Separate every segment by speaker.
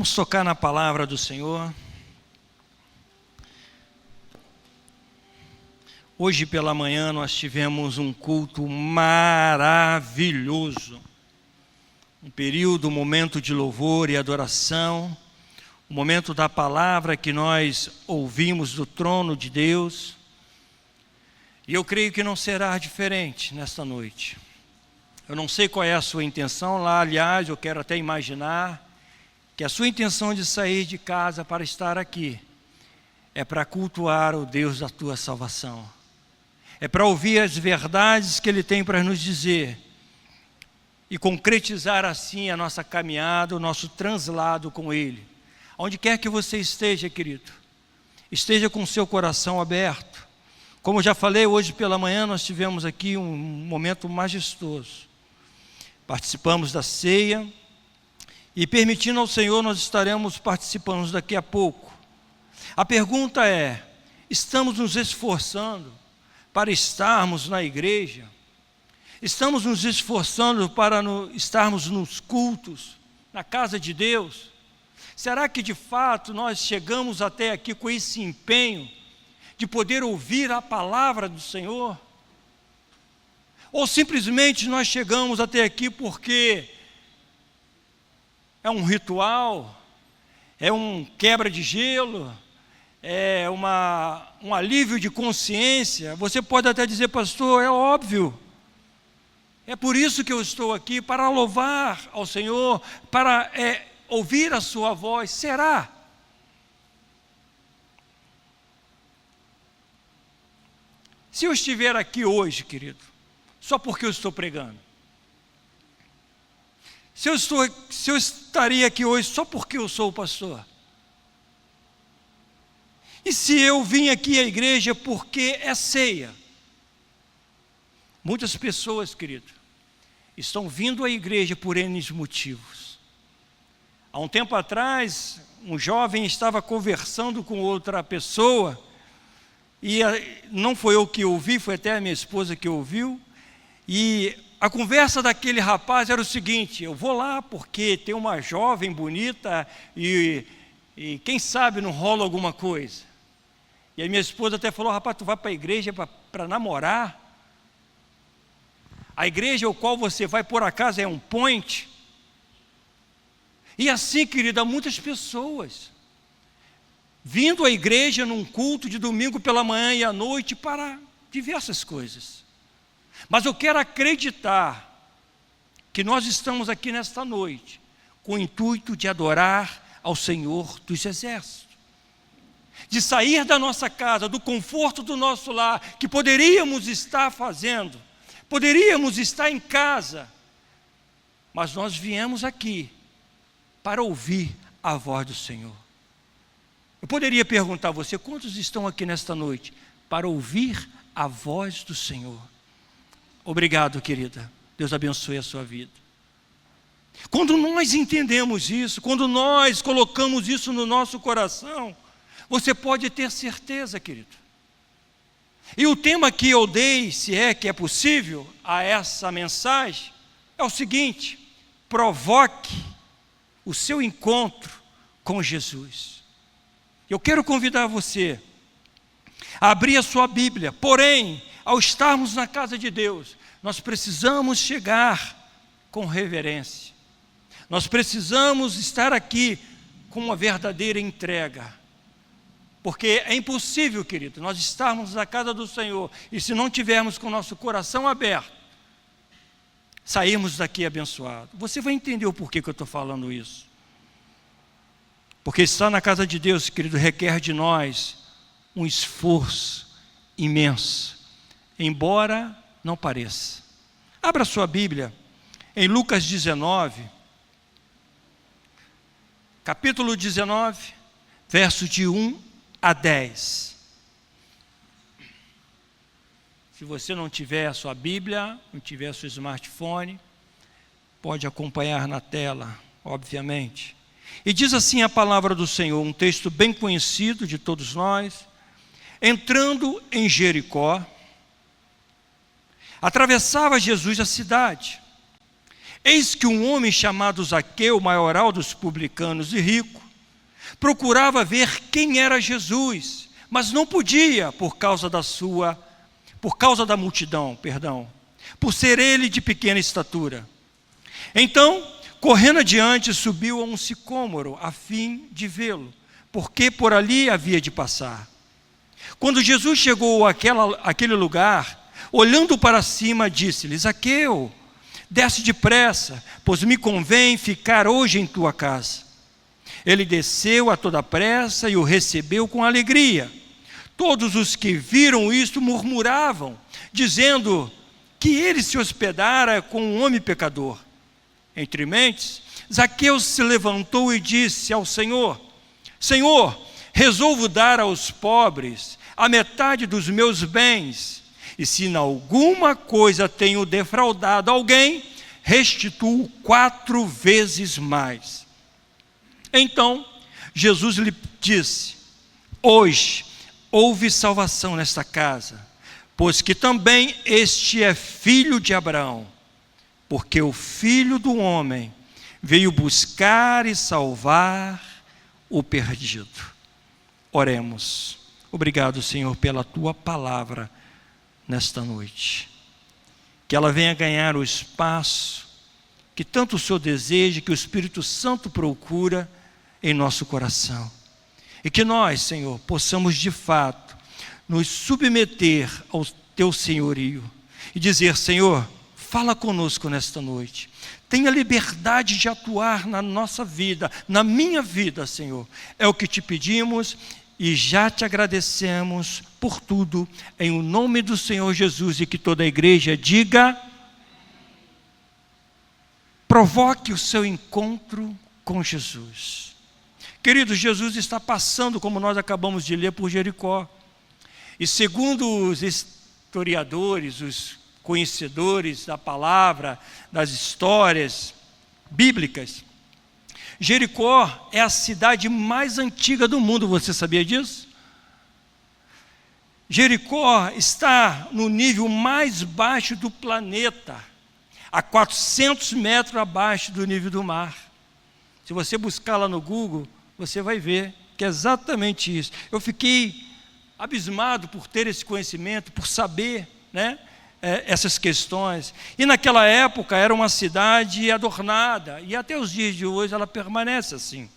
Speaker 1: Vamos tocar na palavra do Senhor. Hoje pela manhã nós tivemos um culto maravilhoso. Um período, um momento de louvor e adoração. Um momento da palavra que nós ouvimos do trono de Deus. E eu creio que não será diferente nesta noite. Eu não sei qual é a sua intenção lá, aliás, eu quero até imaginar que a sua intenção de sair de casa para estar aqui é para cultuar o Deus da tua salvação. É para ouvir as verdades que Ele tem para nos dizer e concretizar assim a nossa caminhada, o nosso translado com Ele. Onde quer que você esteja, querido, esteja com o seu coração aberto. Como eu já falei, hoje pela manhã nós tivemos aqui um momento majestoso. Participamos da ceia e, permitindo ao Senhor, nós estaremos participando daqui a pouco. A pergunta é: estamos nos esforçando para estarmos na igreja? Estamos nos esforçando para estarmos nos cultos, na casa de Deus? Será que de fato nós chegamos até aqui com esse empenho de poder ouvir a palavra do Senhor? Ou simplesmente nós chegamos até aqui porque é um ritual, é um quebra de gelo, é um alívio de consciência? Você pode até dizer: pastor, é óbvio, é por isso que eu estou aqui, para louvar ao Senhor, para ouvir a sua voz. Será? Se eu estiver aqui hoje, querido, só porque eu estou pregando, se eu estaria aqui hoje só porque eu sou o pastor, e se eu vim aqui à igreja porque é ceia? Muitas pessoas, querido, estão vindo à igreja por N motivos. Há um tempo atrás, um jovem estava conversando com outra pessoa, e não foi eu que ouvi, foi até a minha esposa que ouviu, e a conversa daquele rapaz era o seguinte: eu vou lá porque tem uma jovem bonita e quem sabe não rola alguma coisa. E a minha esposa até falou: rapaz, tu vai para a igreja para namorar? A igreja ao qual você vai por acaso é um point? E assim, querida, muitas pessoas vindo à igreja num culto de domingo pela manhã e à noite para diversas coisas. Mas eu quero acreditar que nós estamos aqui nesta noite com o intuito de adorar ao Senhor dos Exércitos, de sair da nossa casa, do conforto do nosso lar, que poderíamos estar fazendo, poderíamos estar em casa, mas nós viemos aqui para ouvir a voz do Senhor. Eu poderia perguntar a você: quantos estão aqui nesta noite para ouvir a voz do Senhor? Obrigado, querida. Deus abençoe a sua vida. Quando nós entendemos isso, quando nós colocamos isso no nosso coração, você pode ter certeza, querido. E o tema que eu dei, se é que é possível, a essa mensagem, é o seguinte: provoque o seu encontro com Jesus. Eu quero convidar você a abrir a sua Bíblia. Porém, ao estarmos na casa de Deus, nós precisamos chegar com reverência. Nós precisamos estar aqui com uma verdadeira entrega. Porque é impossível, querido, nós estarmos na casa do Senhor e, se não tivermos com o nosso coração aberto, sairmos daqui abençoados. Você vai entender o porquê que eu estou falando isso. Porque estar na casa de Deus, querido, requer de nós um esforço imenso, embora não pareça. Abra sua Bíblia em Lucas 19, capítulo 19, verso de 1 a 10. Se você não tiver a sua Bíblia, não tiver o seu smartphone, pode acompanhar na tela, obviamente. E diz assim a palavra do Senhor, um texto bem conhecido de todos nós: entrando em Jericó, atravessava Jesus a cidade. Eis que um homem chamado Zaqueu, maioral dos publicanos e rico, procurava ver quem era Jesus, mas não podia por causa da multidão, por ser ele de pequena estatura. Então, correndo adiante, subiu a um sicômoro, a fim de vê-lo, porque por ali havia de passar. Quando Jesus chegou àquele lugar, olhando para cima, disse-lhe: Zaqueu, desce depressa, pois me convém ficar hoje em tua casa. Ele desceu a toda pressa e o recebeu com alegria. Todos os que viram isto murmuravam, dizendo que ele se hospedara com um homem pecador. Entre mentes, Zaqueu se levantou e disse ao Senhor: Senhor, resolvo dar aos pobres a metade dos meus bens, e se em alguma coisa tenho defraudado alguém, restituo 4 vezes mais. Então, Jesus lhe disse: hoje houve salvação nesta casa, pois que também este é filho de Abraão, porque o Filho do Homem veio buscar e salvar o perdido. Oremos. Obrigado, Senhor, pela tua palavra nesta noite. Que ela venha ganhar o espaço que tanto o Senhor deseja, que o Espírito Santo procura em nosso coração. E que nós, Senhor, possamos de fato nos submeter ao teu senhorio e dizer: Senhor, fala conosco nesta noite. Tenha liberdade de atuar na nossa vida, na minha vida, Senhor. É o que te pedimos e já te agradecemos por tudo, em o nome do Senhor Jesus, e que toda a igreja diga: provoque o seu encontro com Jesus. Queridos, Jesus está passando, como nós acabamos de ler, por Jericó. E segundo os historiadores, os conhecedores da palavra, das histórias bíblicas, Jericó é a cidade mais antiga do mundo. Você sabia disso? Jericó está no nível mais baixo do planeta, a 400 metros abaixo do nível do mar. Se você buscar lá no Google, você vai ver que é exatamente isso. Eu fiquei abismado por ter esse conhecimento, por saber, essas questões. E naquela época era uma cidade adornada, e até os dias de hoje ela permanece assim,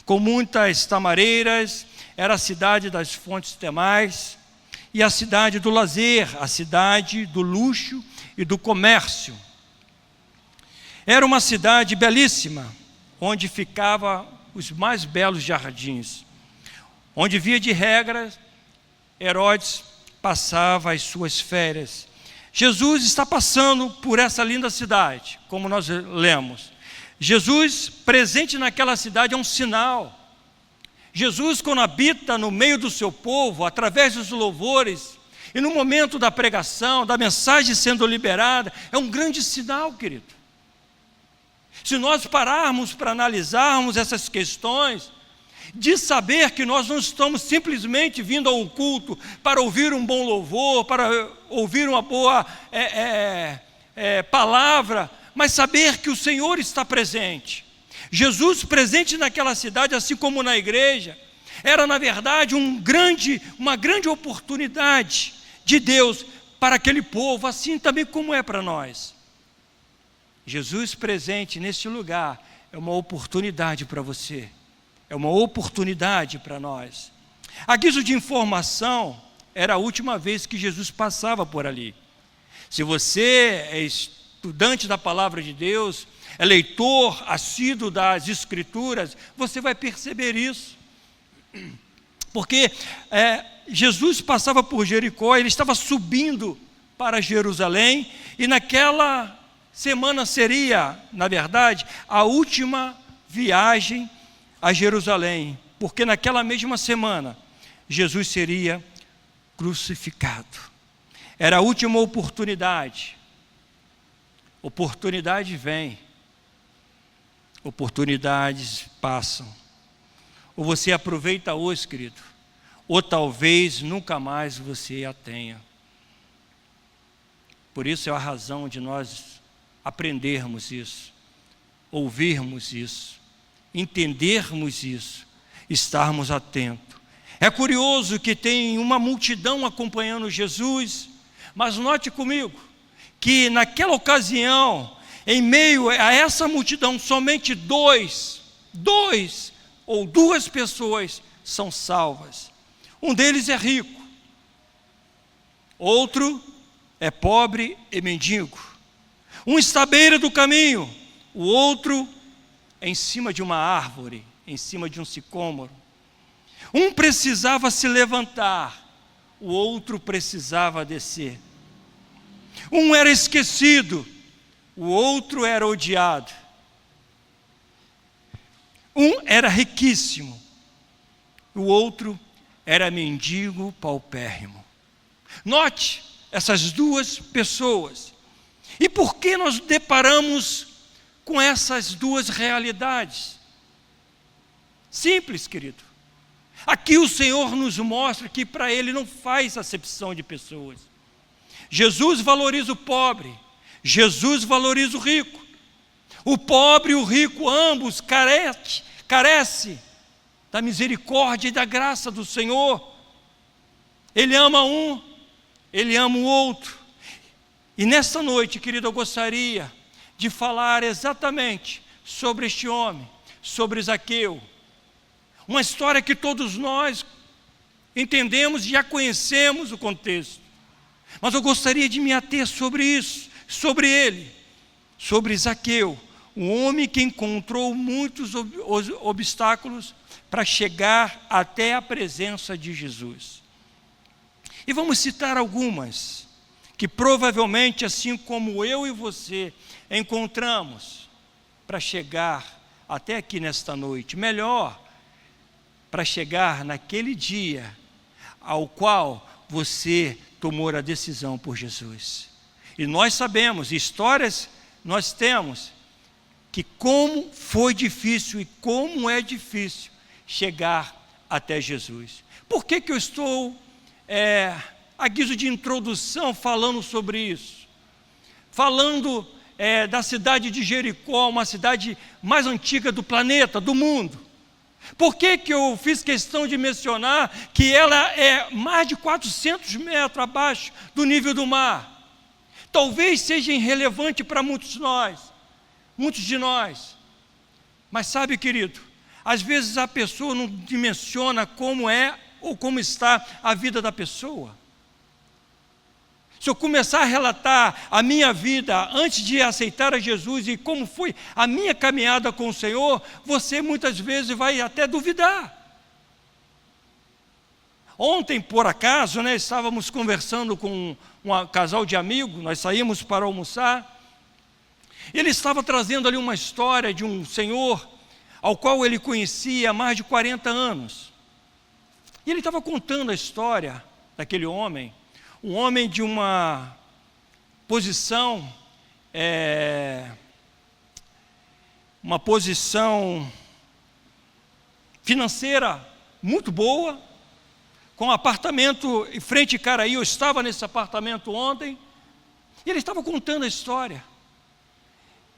Speaker 1: com muitas tamareiras. Era a cidade das fontes termais e a cidade do lazer, a cidade do luxo e do comércio. Era uma cidade belíssima, onde ficavam os mais belos jardins, onde, via de regra, Herodes passava as suas férias. Jesus está passando por essa linda cidade, como nós lemos. Jesus, presente naquela cidade, é um sinal. Jesus, quando habita no meio do seu povo, através dos louvores, e no momento da pregação, da mensagem sendo liberada, é um grande sinal, querido. Se nós pararmos para analisarmos essas questões, de saber que nós não estamos simplesmente vindo a um culto para ouvir um bom louvor, para ouvir uma boa palavra, mas saber que o Senhor está presente. Jesus presente naquela cidade, assim como na igreja, era na verdade uma grande oportunidade de Deus para aquele povo, assim também como é para nós. Jesus presente neste lugar é uma oportunidade para você, é uma oportunidade para nós. A guisa de informação, era a última vez que Jesus passava por ali. Se você é estudante da palavra de Deus, é leitor assíduo das Escrituras, você vai perceber isso. Porque Jesus passava por Jericó, ele estava subindo para Jerusalém, e naquela semana seria, na verdade, a última viagem a Jerusalém, porque naquela mesma semana Jesus seria crucificado. Era a última oportunidade. Oportunidade vem, oportunidades passam. Ou você aproveita hoje, querido, ou talvez nunca mais você a tenha. Por isso é a razão de nós aprendermos isso, ouvirmos isso, entendermos isso, estarmos atentos. É curioso que tem uma multidão acompanhando Jesus, mas note comigo, que naquela ocasião, em meio a essa multidão, somente dois ou duas pessoas são salvas. Um deles é rico, outro é pobre e mendigo. Um está à beira do caminho, o outro é em cima de uma árvore, em cima de um sicômoro. Um precisava se levantar, o outro precisava descer. Um era esquecido, o outro era odiado. Um era riquíssimo, o outro era mendigo paupérrimo. Note essas duas pessoas. E por que nós deparamos com essas duas realidades? Simples, querido. Aqui o Senhor nos mostra que para Ele não faz acepção de pessoas. Jesus valoriza o pobre, Jesus valoriza o rico. O pobre e o rico, ambos, carece da misericórdia e da graça do Senhor. Ele ama um, Ele ama o outro. E nessa noite, querido, eu gostaria de falar exatamente sobre este homem, sobre Zaqueu. Uma história que todos nós entendemos e já conhecemos o contexto. Mas eu gostaria de me ater sobre isso, sobre ele, sobre Zaqueu, um homem que encontrou muitos obstáculos para chegar até a presença de Jesus. E vamos citar algumas, que provavelmente, assim como eu e você, encontramos para chegar até aqui nesta noite. Melhor, para chegar naquele dia ao qual você tomou a decisão por Jesus. E nós sabemos, histórias nós temos, que como foi difícil e como é difícil chegar até Jesus. Por que eu estou, a guisa de introdução, falando sobre isso? Falando da cidade de Jericó, uma cidade mais antiga do planeta, do mundo. Por que eu fiz questão de mencionar que ela é mais de 400 metros abaixo do nível do mar? Talvez seja irrelevante para muitos de nós. Mas sabe, querido, às vezes a pessoa não dimensiona como é ou como está a vida da pessoa. Se eu começar a relatar a minha vida antes de aceitar a Jesus e como foi a minha caminhada com o Senhor, você muitas vezes vai até duvidar. Ontem, por acaso, estávamos conversando com um casal de amigos, nós saímos para almoçar. Ele estava trazendo ali uma história de um senhor ao qual ele conhecia há mais de 40 anos. E ele estava contando a história daquele homem, um homem de uma posição, financeira muito boa, com um apartamento em frente a Caraí. Eu estava nesse apartamento ontem, e ele estava contando a história.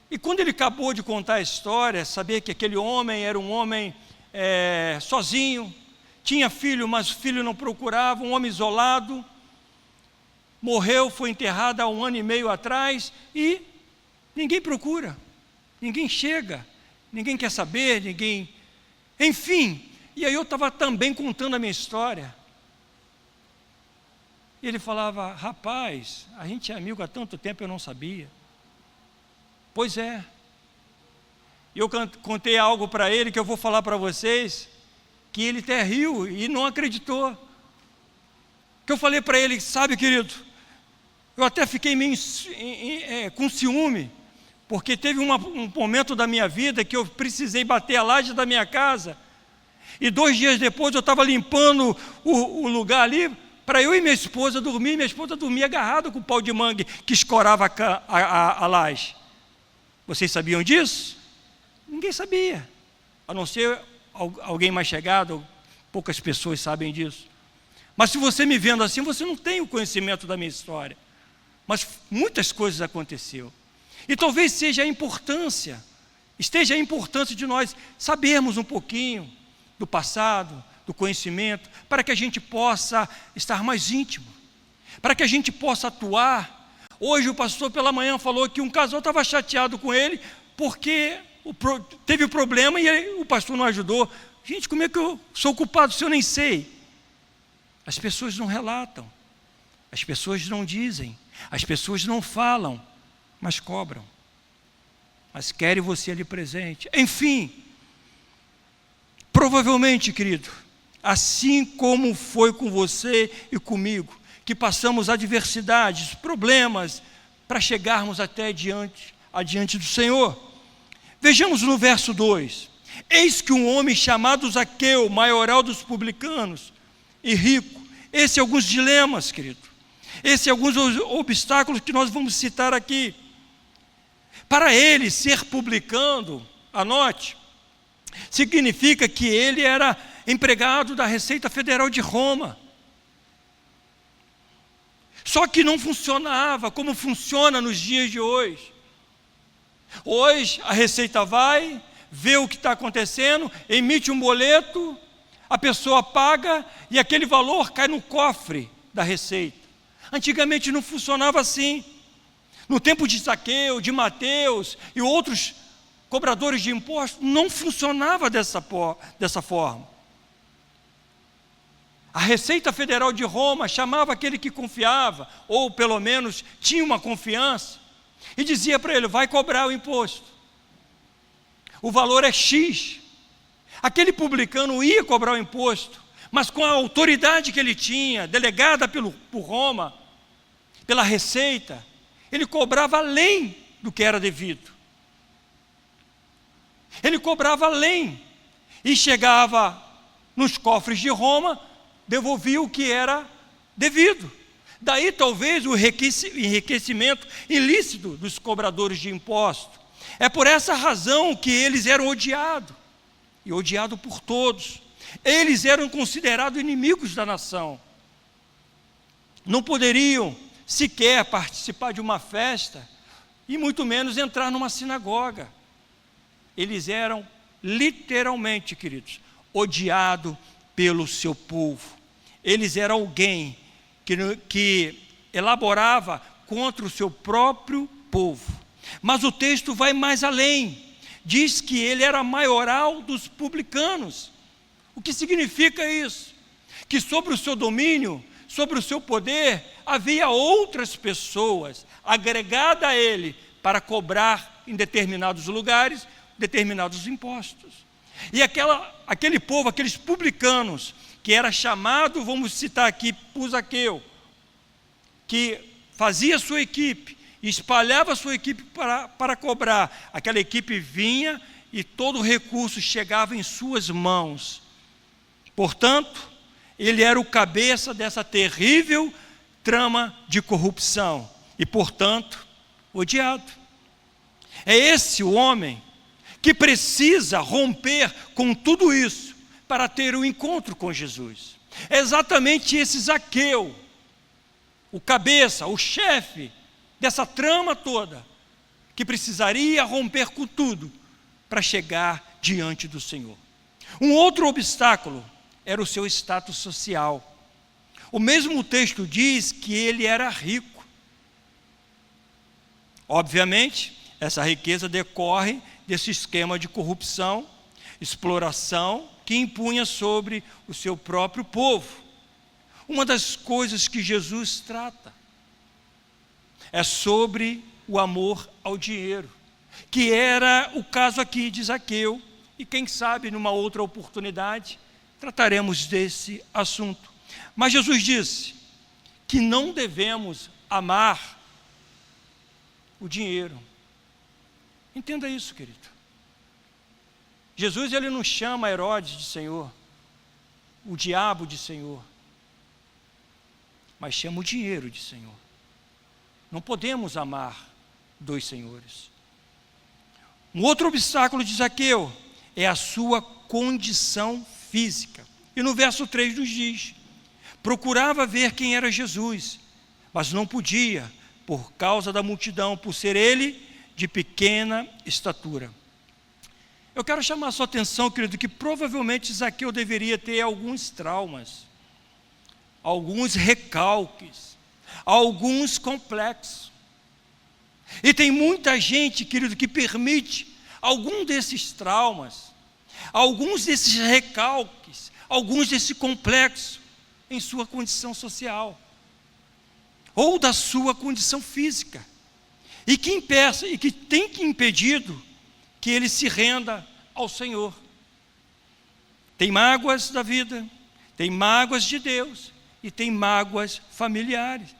Speaker 1: E quando ele acabou de contar a história, saber que aquele homem era um homem sozinho, tinha filho, mas o filho não procurava, um homem isolado, morreu, foi enterrado há 1 ano e meio atrás, e ninguém procura, ninguém chega, ninguém quer saber, enfim. E aí eu estava também contando a minha história. E ele falava: rapaz, a gente é amigo há tanto tempo, eu não sabia. Pois é. Eu contei algo para ele que eu vou falar para vocês, que ele até riu e não acreditou. Que eu falei para ele: sabe, querido, eu até fiquei meio com ciúme, porque teve um momento da minha vida que eu precisei bater a laje da minha casa, e 2 dias depois eu estava limpando o lugar ali, para eu e minha esposa dormir. Minha esposa dormia agarrada com o pau de mangue que escorava a laje. Vocês sabiam disso? Ninguém sabia, a não ser alguém mais chegado. Poucas pessoas sabem disso. Mas se você me vendo assim, você não tem o conhecimento da minha história. Mas muitas coisas aconteceram. E talvez esteja a importância de nós sabermos um pouquinho do passado, do conhecimento, para que a gente possa estar mais íntimo, para que a gente possa atuar. Hoje o pastor pela manhã falou que um casal estava chateado com ele, porque teve problema e o pastor não ajudou. Gente, como é que eu sou culpado se eu nem sei? As pessoas não relatam, as pessoas não dizem, as pessoas não falam, mas cobram, mas querem você ali presente. Enfim, provavelmente, querido, assim como foi com você e comigo, que passamos adversidades, problemas, para chegarmos até adiante do Senhor. Vejamos no verso 2: eis que um homem chamado Zaqueu, maioral dos publicanos e rico. Esse alguns dilemas, querido. Esse alguns obstáculos que nós vamos citar aqui. Para ele ser publicano, anote, significa que ele era empregado da Receita Federal de Roma. Só que não funcionava como funciona nos dias de hoje. Hoje a Receita vai, vê o que está acontecendo, emite um boleto, a pessoa paga e aquele valor cai no cofre da Receita. Antigamente não funcionava assim. No tempo de Zaqueu, de Mateus e outros cobradores de impostos, não funcionava dessa forma. A Receita Federal de Roma chamava aquele que confiava, ou pelo menos tinha uma confiança, e dizia para ele: vai cobrar o imposto. O valor é X. Aquele publicano ia cobrar o imposto, mas com a autoridade que ele tinha, delegada por Roma, pela Receita, ele cobrava além do que era devido. Ele cobrava além e chegava nos cofres de Roma, devolvia o que era devido. Daí talvez o enriquecimento ilícito dos cobradores de impostos. É por essa razão que eles eram odiados, e odiados por todos. Eles eram considerados inimigos da nação. Não poderiam sequer participar de uma festa, e muito menos entrar numa sinagoga. Eles eram literalmente, queridos, odiados pelo seu povo. Eles eram alguém que elaborava contra o seu próprio povo. Mas o texto vai mais além. Diz que ele era maioral dos publicanos. O que significa isso? Que sobre o seu domínio, sobre o seu poder, havia outras pessoas agregadas a ele para cobrar em determinados lugares determinados impostos. E aquele povo, aqueles publicanos, que era chamado, vamos citar aqui, por Zaqueu, que fazia sua equipe, espalhava sua equipe para cobrar. Aquela equipe vinha e todo o recurso chegava em suas mãos. Portanto, ele era o cabeça dessa terrível trama de corrupção e, portanto, odiado. É esse o homem que precisa romper com tudo isso para ter um encontro com Jesus. É exatamente esse Zaqueu, o cabeça, o chefe dessa trama toda, que precisaria romper com tudo para chegar diante do Senhor. Um outro obstáculo era o seu status social. O mesmo texto diz que ele era rico. Obviamente, essa riqueza decorre desse esquema de corrupção, exploração, que impunha sobre o seu próprio povo. Uma das coisas que Jesus trata é sobre o amor ao dinheiro, que era o caso aqui de Zaqueu, e quem sabe numa outra oportunidade trataremos desse assunto. Mas Jesus disse que não devemos amar o dinheiro. Entenda isso, querido. Jesus, ele não chama Herodes de Senhor, o diabo de Senhor, mas chama o dinheiro de Senhor. Não podemos amar dois senhores. Um outro obstáculo de Zaqueu é a sua condição física. E no verso 3 nos diz: procurava ver quem era Jesus, mas não podia, por causa da multidão, por ser ele de pequena estatura. Eu quero chamar a sua atenção, querido, que provavelmente Zaqueu deveria ter alguns traumas, alguns recalques, alguns complexos. E tem muita gente, querido, que permite algum desses traumas, alguns desses recalques, alguns desses complexos em sua condição social ou da sua condição física, e que impeça, e que tem que impedido que ele se renda ao Senhor. Tem mágoas da vida, tem mágoas de Deus e tem mágoas familiares.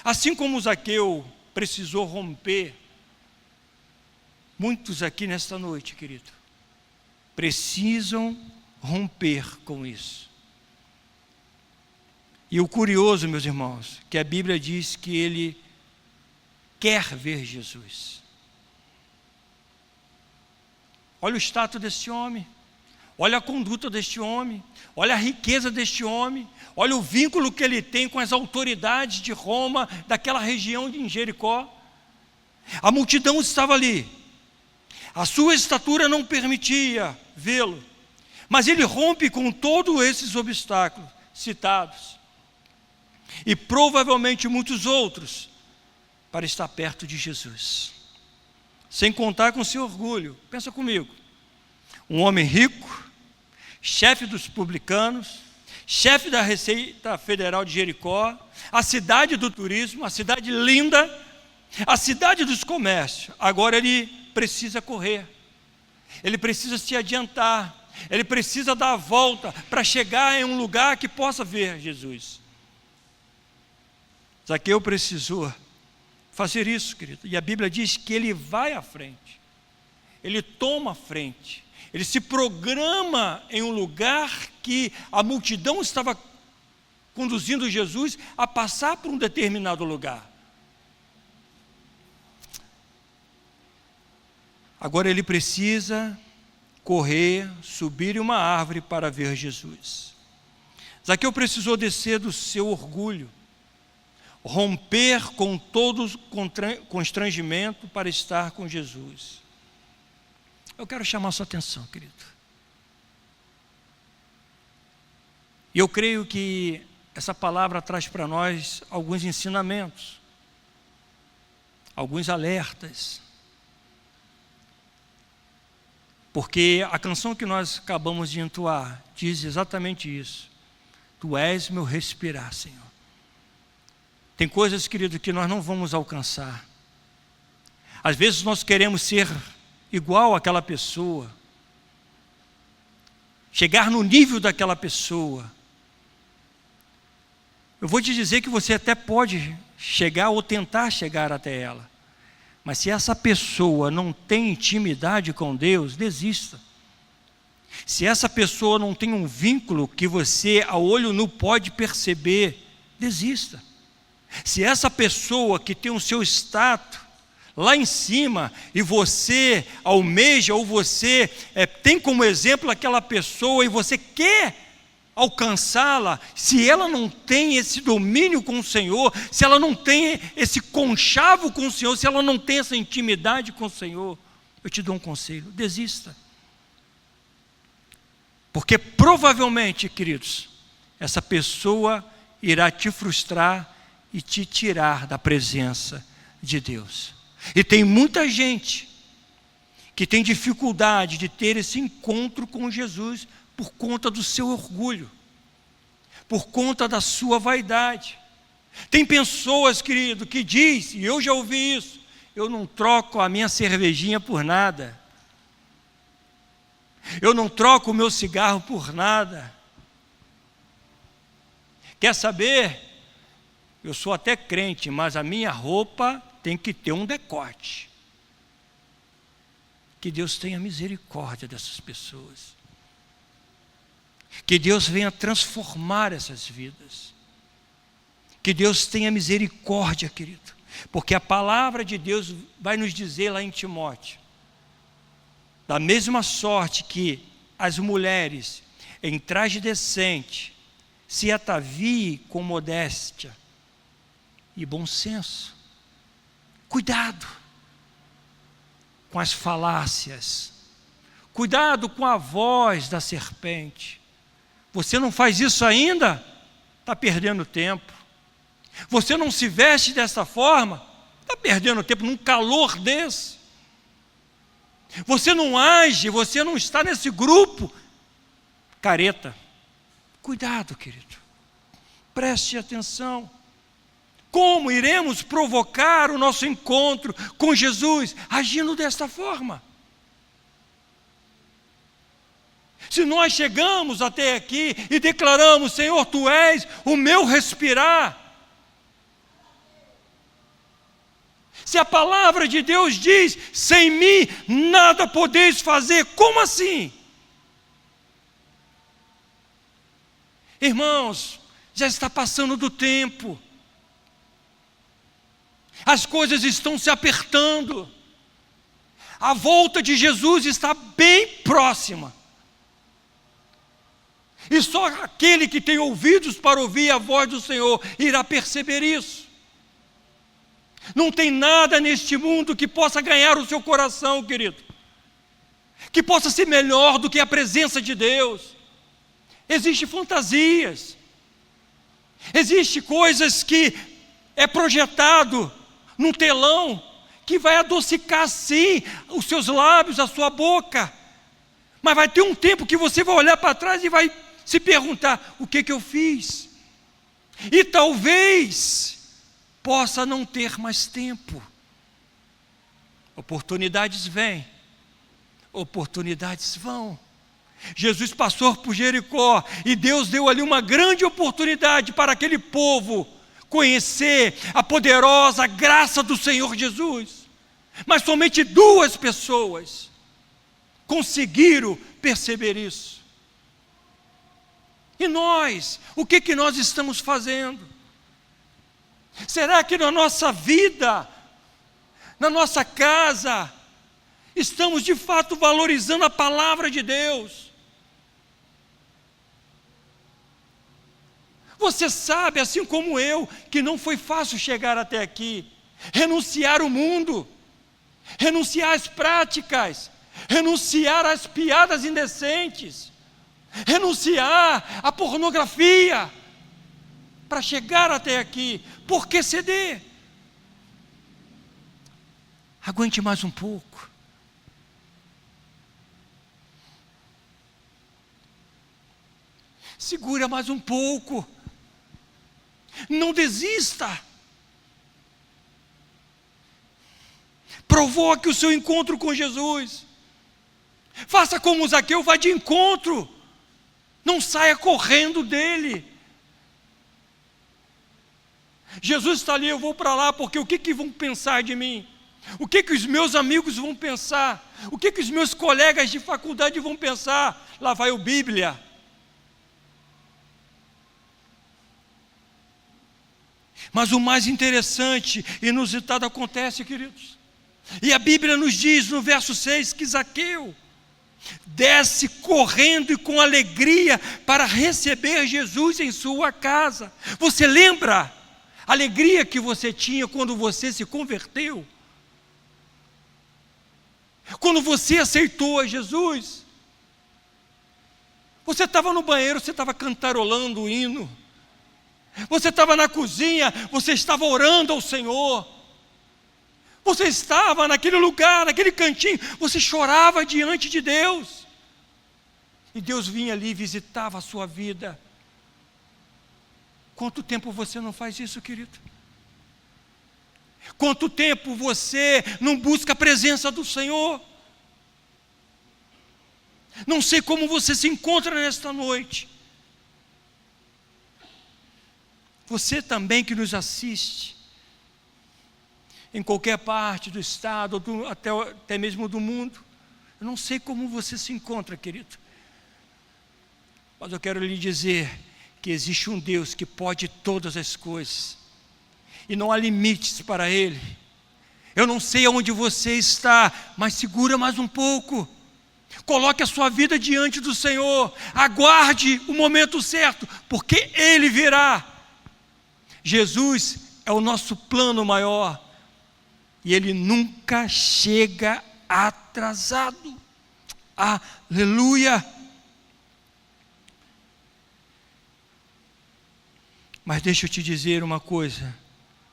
Speaker 1: Assim como Zaqueu precisou romper, muitos aqui nesta noite, querido, precisam romper com isso. E o curioso, meus irmãos, que a Bíblia diz que ele quer ver Jesus. Olha o status desse homem, olha a conduta deste homem, olha a riqueza deste homem, olha o vínculo que ele tem com as autoridades de Roma, daquela região de Jericó. A multidão estava ali, a sua estatura não permitia vê-lo, mas ele rompe com todos esses obstáculos citados, e provavelmente muitos outros, para estar perto de Jesus, sem contar com seu orgulho. Pensa comigo, um homem rico, chefe dos publicanos, chefe da Receita Federal de Jericó, a cidade do turismo, a cidade linda, a cidade dos comércios. Agora ele precisa correr, ele precisa se adiantar, ele precisa dar a volta para chegar em um lugar que possa ver Jesus. Zaqueu precisou fazer isso, querido, e a Bíblia diz que ele vai à frente, ele toma a frente, ele se programa em um lugar que a multidão estava conduzindo Jesus a passar por um determinado lugar. Agora ele precisa correr, subir em uma árvore para ver Jesus. Zaqueu precisou descer do seu orgulho, romper com todo constrangimento para estar com Jesus. Eu quero chamar a sua atenção, querido. E eu creio que essa palavra traz para nós alguns ensinamentos, alguns alertas. Porque a canção que nós acabamos de entoar diz exatamente isso. Tu és meu respirar, Senhor. Tem coisas, querido, que nós não vamos alcançar. Às vezes nós queremos ser igual àquela pessoa, chegar no nível daquela pessoa. Eu vou te dizer que você até pode chegar ou tentar chegar até ela, mas se essa pessoa não tem intimidade com Deus, desista. Se essa pessoa não tem um vínculo que você a olho nu pode perceber, desista. Se essa pessoa que tem o seu status lá em cima e você almeja, ou você tem como exemplo aquela pessoa e você quer alcançá-la, se ela não tem esse domínio com o Senhor, se ela não tem esse conchavo com o Senhor, se ela não tem essa intimidade com o Senhor, eu te dou um conselho: desista. Porque provavelmente, queridos, essa pessoa irá te frustrar e te tirar da presença de Deus. E tem muita gente que tem dificuldade de ter esse encontro com Jesus por conta do seu orgulho, por conta da sua vaidade. Tem pessoas, querido, que dizem, e eu já ouvi isso: eu não troco a minha cervejinha por nada, eu não troco o meu cigarro por nada. Quer saber? Eu sou até crente, mas a minha roupa tem que ter um decote. Que Deus tenha misericórdia dessas pessoas. Que Deus venha transformar essas vidas. Que Deus tenha misericórdia, querido. Porque a palavra de Deus vai nos dizer lá em Timóteo: da mesma sorte que as mulheres em traje decente se ataviem com modéstia e bom senso. Cuidado, com as falácias. Cuidado com a voz da serpente. Você não faz isso ainda? Está perdendo tempo. Você não se veste dessa forma? Está perdendo tempo num calor desse. Você não age, você não está nesse grupo. Careta. Cuidado, querido. Preste atenção. Como iremos provocar o nosso encontro com Jesus agindo desta forma? Se nós chegamos até aqui e declaramos: Senhor, Tu és o meu respirar. Se a palavra de Deus diz: sem mim nada podeis fazer, como assim? Irmãos, já está passando do tempo. As coisas estão se apertando. A volta de Jesus está bem próxima. E só aquele que tem ouvidos para ouvir a voz do Senhor irá perceber isso. Não tem nada neste mundo que possa ganhar o seu coração, querido, que possa ser melhor do que a presença de Deus. Existem fantasias, existem coisas que é projetado num telão, que vai adocicar sim os seus lábios, a sua boca, mas vai ter um tempo que você vai olhar para trás e vai se perguntar: o que eu fiz? E talvez possa não ter mais tempo. Oportunidades vêm, oportunidades vão. Jesus passou por Jericó e Deus deu ali uma grande oportunidade para aquele povo conhecer a poderosa graça do Senhor Jesus. Mas somente 2 pessoas conseguiram perceber isso. E nós, o que nós estamos fazendo? Será que na nossa vida, na nossa casa, estamos de fato valorizando a palavra de Deus? Você sabe, assim como eu, que não foi fácil chegar até aqui. Renunciar ao mundo, renunciar às práticas, renunciar às piadas indecentes, renunciar à pornografia, para chegar até aqui. Por que ceder? Aguente mais um pouco. Segura mais um pouco. Não desista. Provoque o seu encontro com Jesus. Faça como Zaqueu, vá de encontro. Não saia correndo dele. Jesus está ali: eu vou para lá, porque o que vão pensar de mim? O que os meus amigos vão pensar? O que os meus colegas de faculdade vão pensar? Lá vai o Bíblia. Mas o mais interessante, inusitado acontece, queridos. E a Bíblia nos diz no verso 6 que Zaqueu desce correndo e com alegria para receber Jesus em sua casa. Você lembra a alegria que você tinha quando você se converteu? Quando você aceitou a Jesus? Você estava no banheiro, você estava cantarolando o hino. Você estava na cozinha, você estava orando ao Senhor. Você estava naquele lugar, naquele cantinho, você chorava diante de Deus. E Deus vinha ali e visitava a sua vida. Quanto tempo você não faz isso, querido? Quanto tempo você não busca a presença do Senhor? Não sei como você se encontra nesta noite. Você também que nos assiste, em qualquer parte do estado, ou até mesmo do mundo, eu não sei como você se encontra, querido, mas eu quero lhe dizer que existe um Deus que pode todas as coisas, e não há limites para Ele. Eu não sei aonde você está, mas segura mais um pouco, coloque a sua vida diante do Senhor, aguarde o momento certo, porque Ele virá. Jesus é o nosso plano maior, e Ele nunca chega atrasado. Aleluia! Mas deixa eu te dizer uma coisa,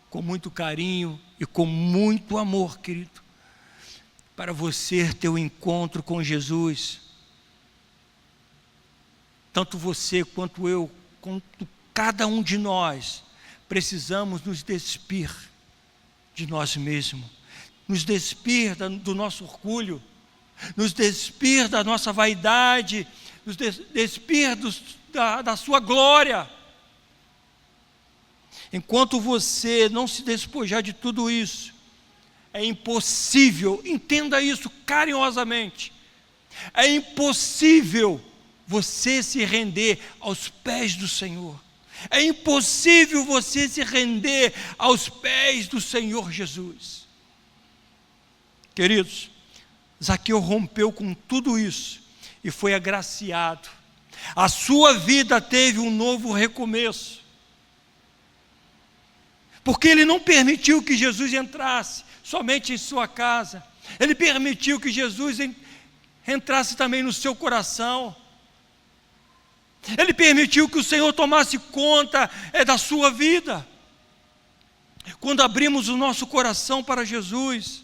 Speaker 1: com muito carinho e com muito amor, querido, para você ter um encontro com Jesus, tanto você quanto eu, quanto cada um de nós, precisamos nos despir de nós mesmos, nos despir do nosso orgulho, nos despir da nossa vaidade, nos despir da sua glória. Enquanto você não se despojar de tudo isso, é impossível, entenda isso carinhosamente, é impossível você se render aos pés do Senhor. É impossível você se render aos pés do Senhor Jesus. Queridos, Zaqueu rompeu com tudo isso e foi agraciado. A sua vida teve um novo recomeço. Porque ele não permitiu que Jesus entrasse somente em sua casa. Ele permitiu que Jesus entrasse também no seu coração. Ele permitiu que o Senhor tomasse conta da sua vida. Quando abrimos o nosso coração para Jesus,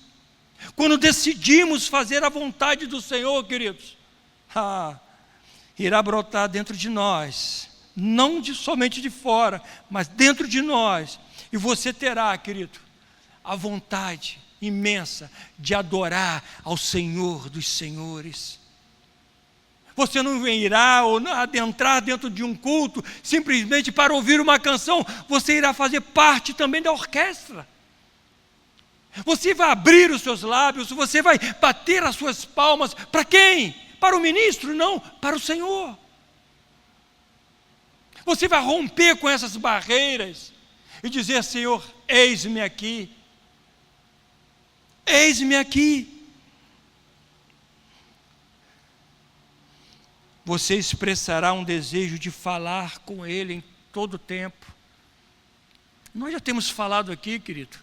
Speaker 1: quando decidimos fazer a vontade do Senhor, queridos, irá brotar dentro de nós, não somente de fora, mas dentro de nós. E você terá, querido, a vontade imensa de adorar ao Senhor dos Senhores. Você não irá ou adentrar dentro de um culto simplesmente para ouvir uma canção, você irá fazer parte também da orquestra. Você vai abrir os seus lábios, você vai bater as suas palmas. Para quem? Para o ministro? Não, para o Senhor. Você vai romper com essas barreiras e dizer: Senhor, eis-me aqui. Eis-me aqui. Você expressará um desejo de falar com Ele em todo o tempo. Nós já temos falado aqui, querido,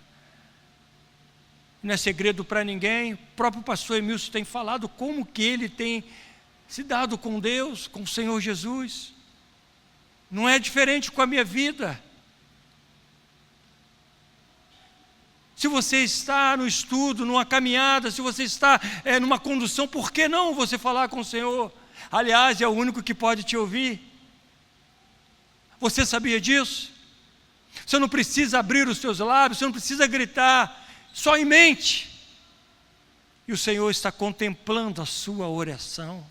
Speaker 1: não é segredo para ninguém, o próprio pastor Emilson tem falado como que ele tem se dado com Deus, com o Senhor Jesus. Não é diferente com a minha vida. Se você está no estudo, numa caminhada, se você está numa condução, por que não você falar com o Senhor? Aliás, é o único que pode te ouvir. Você sabia disso? Você não precisa abrir os seus lábios, você não precisa gritar, só em mente. E o Senhor está contemplando a sua oração.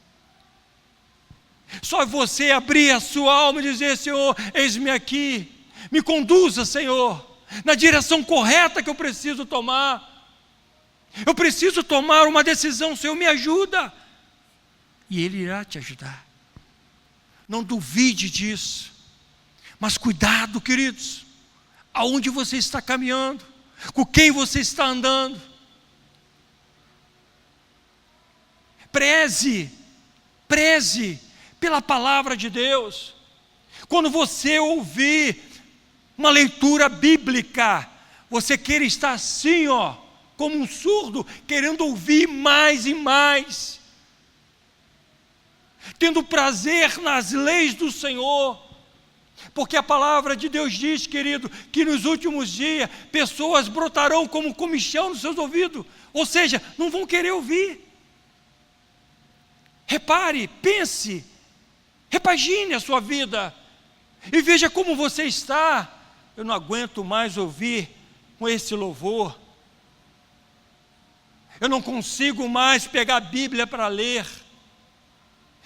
Speaker 1: Só você abrir a sua alma e dizer: Senhor, eis-me aqui, me conduza, Senhor, na direção correta que eu preciso tomar. Eu preciso tomar uma decisão, Senhor, me ajuda. E Ele irá te ajudar. Não duvide disso. Mas cuidado, queridos, aonde você está caminhando, com quem você está andando. Preze pela palavra de Deus. Quando você ouvir uma leitura bíblica, você queira estar assim, como um surdo, querendo ouvir mais e mais, tendo prazer nas leis do Senhor, porque a palavra de Deus diz, querido, que nos últimos dias pessoas brotarão como comichão nos seus ouvidos, ou seja, não vão querer ouvir. Repare, pense, repagine a sua vida e veja como você está. Eu não aguento mais ouvir com esse louvor, eu não consigo mais pegar a Bíblia para ler.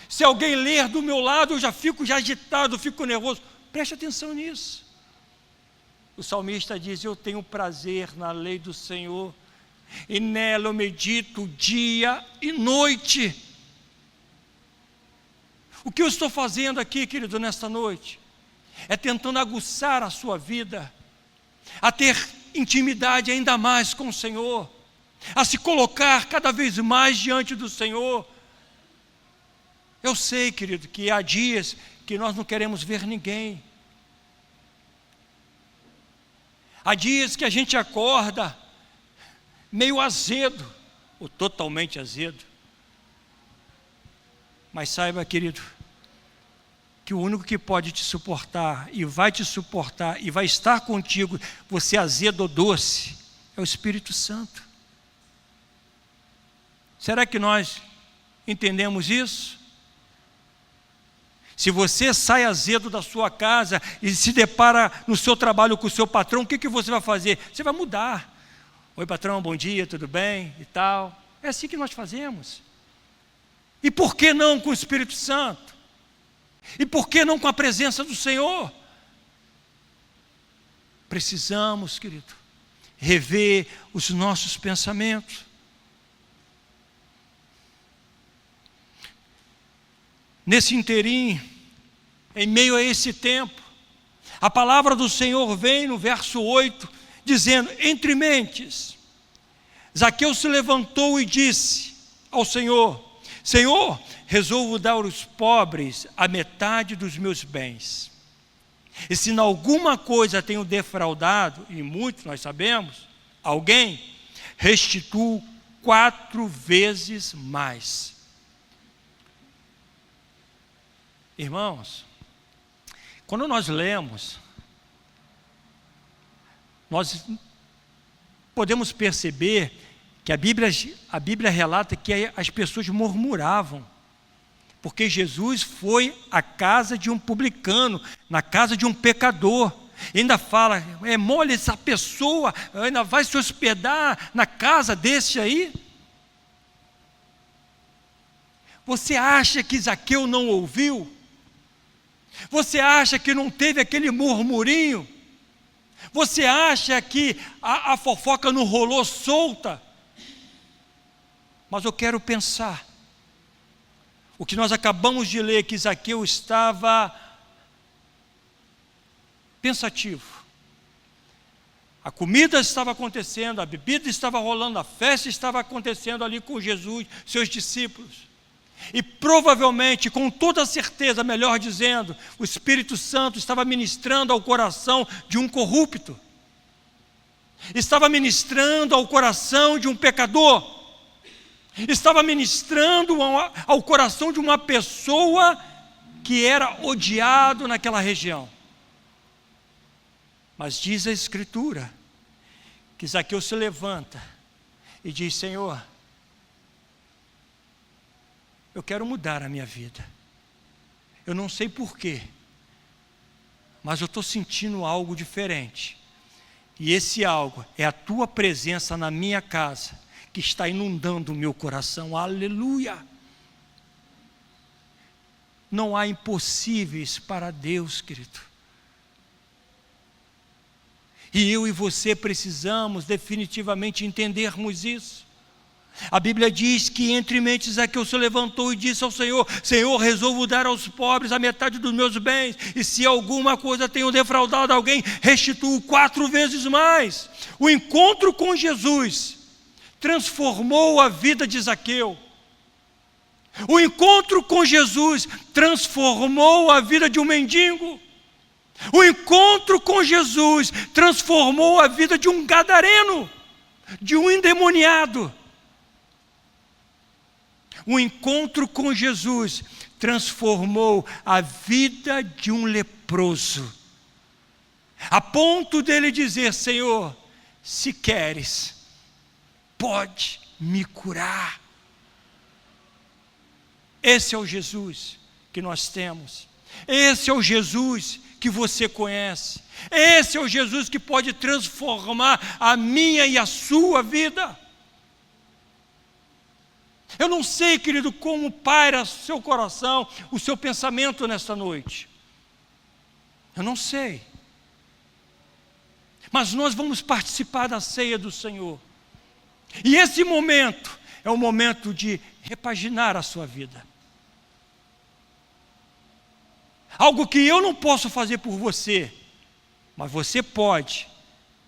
Speaker 1: Se alguém ler do meu lado, eu já fico agitado, fico nervoso. Preste atenção nisso. O salmista diz: eu tenho prazer na lei do Senhor, e nela eu medito dia e noite. O que eu estou fazendo aqui, querido, nesta noite, é tentando aguçar a sua vida, a ter intimidade ainda mais com o Senhor, a se colocar cada vez mais diante do Senhor. Eu sei, querido, que há dias que nós não queremos ver ninguém. Há dias que a gente acorda meio azedo, ou totalmente azedo. Mas saiba, querido, que o único que pode te suportar e vai estar contigo, você azedo ou doce, é o Espírito Santo. Será que nós entendemos isso? Se você sai azedo da sua casa e se depara no seu trabalho com o seu patrão, o que você vai fazer? Você vai mudar. Oi, patrão, bom dia, tudo bem? E tal. É assim que nós fazemos. E por que não com o Espírito Santo? E por que não com a presença do Senhor? Precisamos, querido, rever os nossos pensamentos. Nesse inteirinho, em meio a esse tempo, a palavra do Senhor vem no verso 8, dizendo: entre mentes, Zaqueu se levantou e disse ao Senhor: Senhor, resolvo dar aos pobres a metade dos meus bens. E se em alguma coisa tenho defraudado, e muito nós sabemos, alguém, restituo 4 vezes mais. Irmãos, quando nós lemos, nós podemos perceber que a Bíblia relata que as pessoas murmuravam, porque Jesus foi à casa de um publicano, na casa de um pecador. E ainda fala: é mole essa pessoa, ainda vai se hospedar na casa desse aí? Você acha que Zaqueu não ouviu? Você acha que não teve aquele murmurinho? Você acha que a fofoca não rolou solta? Mas eu quero pensar, o que nós acabamos de ler, que Zaqueu estava pensativo. A comida estava acontecendo, a bebida estava rolando, a festa estava acontecendo ali com Jesus, seus discípulos. E provavelmente, com toda certeza, melhor dizendo, o Espírito Santo estava ministrando ao coração de um corrupto, estava ministrando ao coração de um pecador, estava ministrando ao coração de uma pessoa que era odiado naquela região. Mas diz a Escritura que Zaqueu se levanta e diz: Senhor, eu quero mudar a minha vida. Eu não sei porquê, mas eu estou sentindo algo diferente. E esse algo é a tua presença na minha casa, que está inundando o meu coração. Aleluia! Não há impossíveis para Deus, querido. E eu e você precisamos definitivamente entendermos isso. A Bíblia diz que entre mentes Zaqueu se levantou e disse ao Senhor: Senhor, resolvo dar aos pobres a metade dos meus bens, e se alguma coisa tenho defraudado alguém, restituo 4 vezes mais. O encontro com Jesus transformou a vida de Zaqueu. O encontro com Jesus transformou a vida de um mendigo. O encontro com Jesus transformou a vida de um gadareno, de um endemoniado. O encontro com Jesus transformou a vida de um leproso, a ponto dele dizer: Senhor, se queres, pode me curar. Esse é o Jesus que nós temos. Esse é o Jesus que você conhece. Esse é o Jesus que pode transformar a minha e a sua vida. Eu não sei, querido, como paira o seu coração, o seu pensamento nesta noite. Eu não sei. Mas nós vamos participar da ceia do Senhor. E esse momento é o momento de repaginar a sua vida. Algo que eu não posso fazer por você, mas você pode,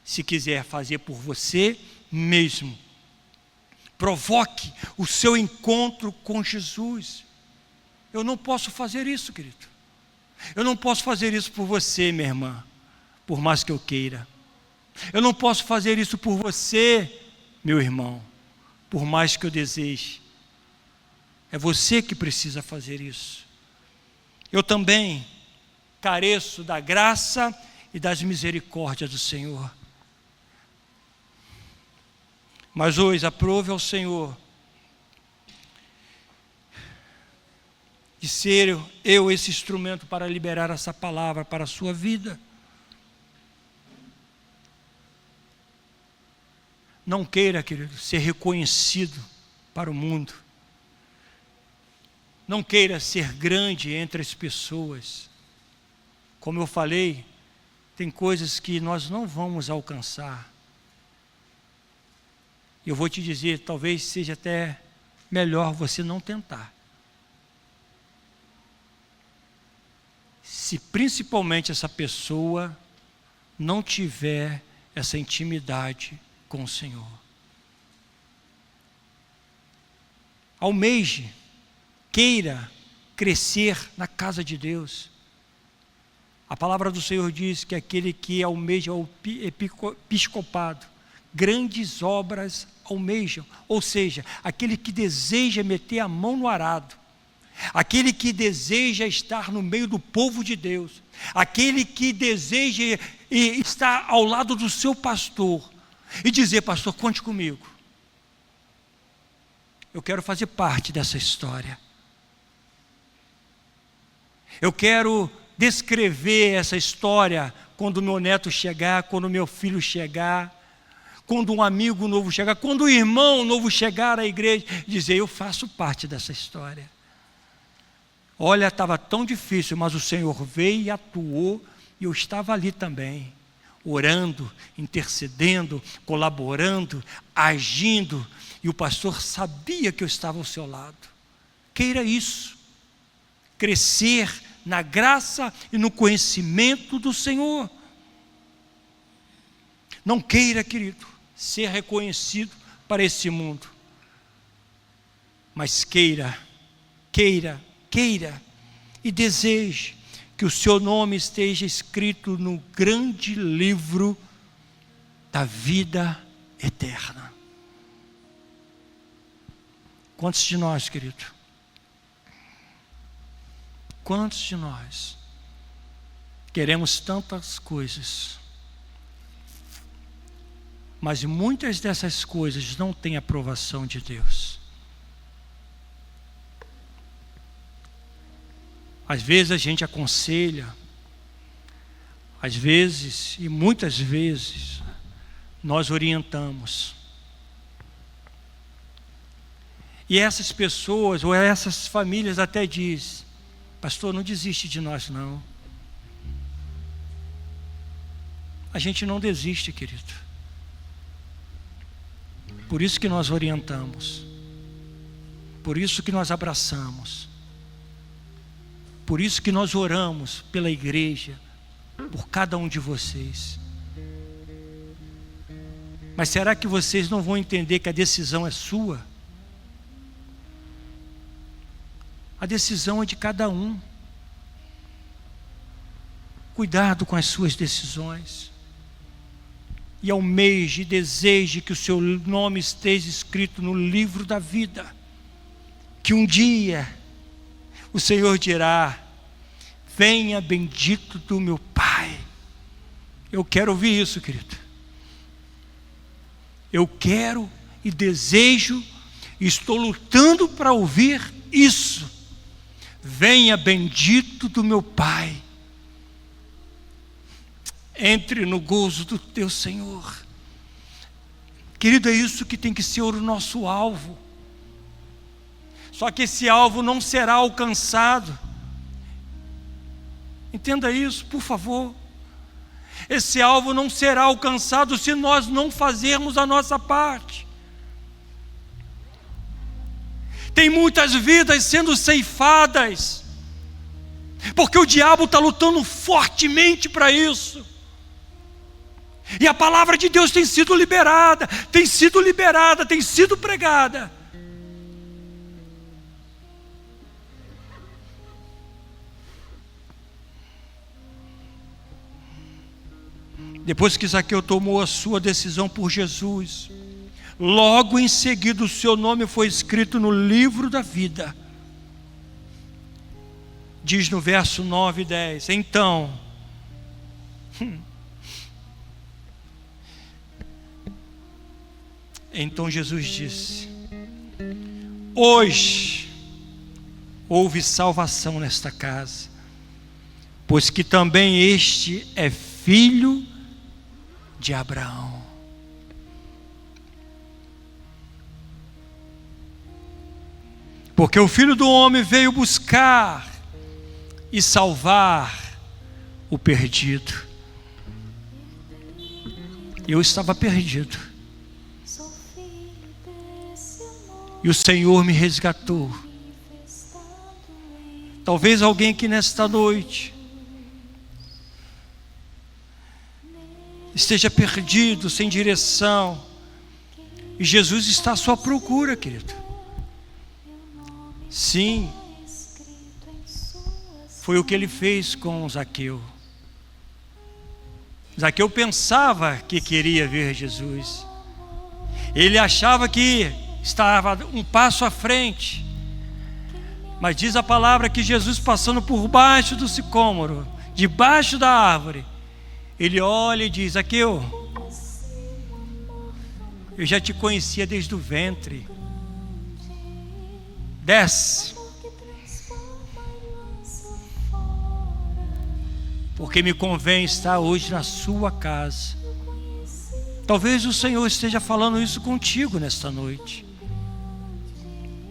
Speaker 1: se quiser, fazer por você mesmo. Provoque o seu encontro com Jesus. Eu não posso fazer isso, querido. Eu não posso fazer isso por você, minha irmã, por mais que eu queira. Eu não posso fazer isso por você, meu irmão, por mais que eu deseje. É você que precisa fazer isso. Eu também careço da graça e das misericórdias do Senhor. Mas hoje aprove ao Senhor de ser eu esse instrumento para liberar essa palavra para a sua vida. Não queira, querido, ser reconhecido para o mundo. Não queira ser grande entre as pessoas. Como eu falei, tem coisas que nós não vamos alcançar. Eu vou te dizer, talvez seja até melhor você não tentar. Se principalmente essa pessoa não tiver essa intimidade com o Senhor. Almeje, queira crescer na casa de Deus. A palavra do Senhor diz que aquele que almeja o episcopado, grandes obras almejam, ou seja, aquele que deseja meter a mão no arado, aquele que deseja estar no meio do povo de Deus, aquele que deseja estar ao lado do seu pastor e dizer: pastor, conte comigo, eu quero fazer parte dessa história, eu quero descrever essa história quando meu neto chegar, quando meu filho chegar, quando um amigo novo chegar, quando um irmão novo chegar à igreja, dizer: eu faço parte dessa história. Olha, estava tão difícil, mas o Senhor veio e atuou, e eu estava ali também, orando, intercedendo, colaborando, agindo, e o pastor sabia que eu estava ao seu lado. Queira isso, crescer na graça e no conhecimento do Senhor. Não queira, querido, ser reconhecido para esse mundo, mas queira e deseje que o seu nome esteja escrito no grande livro da vida eterna. Quantos de nós, querido? Quantos de nós queremos tantas coisas, mas muitas dessas coisas não têm aprovação de Deus? Às vezes a gente aconselha, às vezes e muitas vezes nós orientamos. E essas pessoas ou essas famílias até dizem: pastor, não desiste de nós não. A gente não desiste, querido. Por isso que nós orientamos, por isso que nós abraçamos, por isso que nós oramos pela igreja, por cada um de vocês. Mas será que vocês não vão entender que a decisão é sua? A decisão é de cada um. Cuidado com as suas decisões. E almeje e deseje que o seu nome esteja escrito no livro da vida. Que um dia o Senhor dirá: venha bendito do meu Pai. Eu quero ouvir isso, querido. Eu quero e desejo e estou lutando para ouvir isso. Venha bendito do meu Pai. Entre no gozo do teu Senhor. Querido, é isso que tem que ser o nosso alvo. Só que esse alvo não será alcançado. Entenda isso, por favor. Esse alvo não será alcançado se nós não fazermos a nossa parte. Tem muitas vidas sendo ceifadas, porque o diabo está lutando fortemente para isso. E a palavra de Deus tem sido liberada, tem sido pregada. Depois que Zaqueu tomou a sua decisão por Jesus, logo em seguida o seu nome foi escrito no livro da vida. Diz no verso 9 e 10, Então Jesus disse: hoje houve salvação nesta casa, pois que também este é filho de Abraão. Porque o Filho do Homem veio buscar e salvar o perdido. Eu estava perdido, e o Senhor me resgatou. Talvez alguém aqui nesta noite esteja perdido, sem direção, e Jesus está à sua procura, querido. Sim, foi o que ele fez com Zaqueu. Zaqueu pensava que queria ver Jesus. Ele achava que estava um passo à frente. Mas diz a palavra que Jesus, passando por baixo do sicômoro, debaixo da árvore, ele olha e diz: Zaqueu, eu já te conhecia desde o ventre. Desce, porque me convém estar hoje na sua casa. Talvez o Senhor esteja falando isso contigo nesta noite.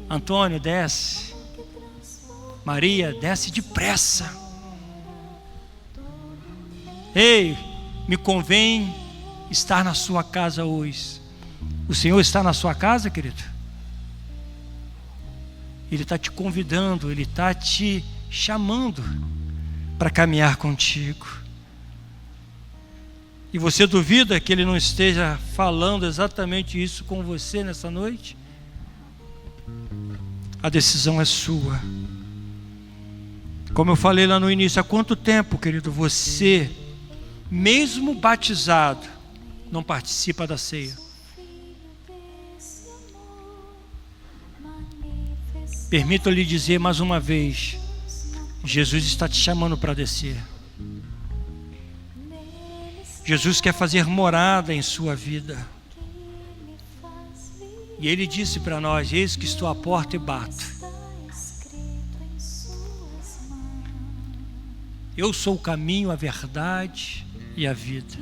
Speaker 1: Antônio, desce. Maria, desce depressa. Ei, me convém estar na sua casa hoje. O Senhor está na sua casa, querido? Ele está te convidando, Ele está te chamando para caminhar contigo. E você duvida que Ele não esteja falando exatamente isso com você nessa noite? A decisão é sua. Como eu falei lá no início, há quanto tempo, querido, você, mesmo batizado, não participa da ceia? Permita-lhe dizer mais uma vez: Jesus está te chamando para descer. Jesus quer fazer morada em sua vida. E Ele disse para nós: eis que estou à porta e bato. Eu sou o caminho, a verdade e a vida.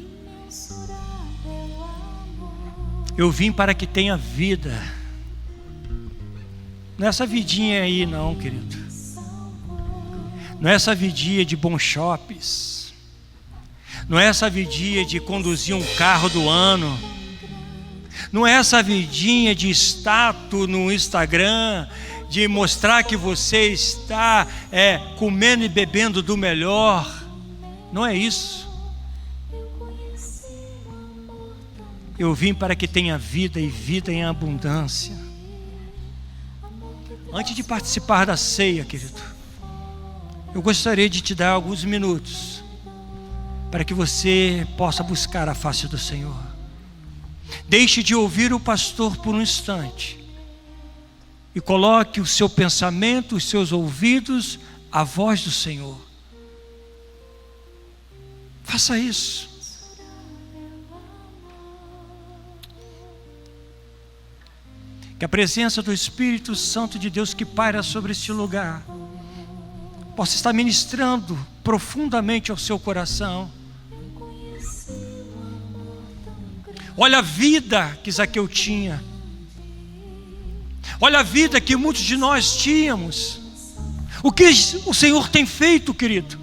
Speaker 1: Eu vim para que tenha vida. Não é essa vidinha aí não, querido. Não é essa vidinha de bons shoppings. Não é essa vidinha de conduzir um carro do ano. Não é essa vidinha de status no Instagram, de mostrar que você está comendo e bebendo do melhor. Não é isso. Eu vim para que tenha vida e vida em abundância. Antes de participar da ceia, querido, eu gostaria de te dar alguns minutos para que você possa buscar a face do Senhor. Deixe de ouvir o pastor por um instante e coloque o seu pensamento, os seus ouvidos à voz do Senhor. Faça isso. Que a presença do Espírito Santo de Deus que paira sobre este lugar possa estar ministrando profundamente ao seu coração. Olha a vida que Zaqueu tinha. Olha a vida que muitos de nós tínhamos. O que o Senhor tem feito, querido?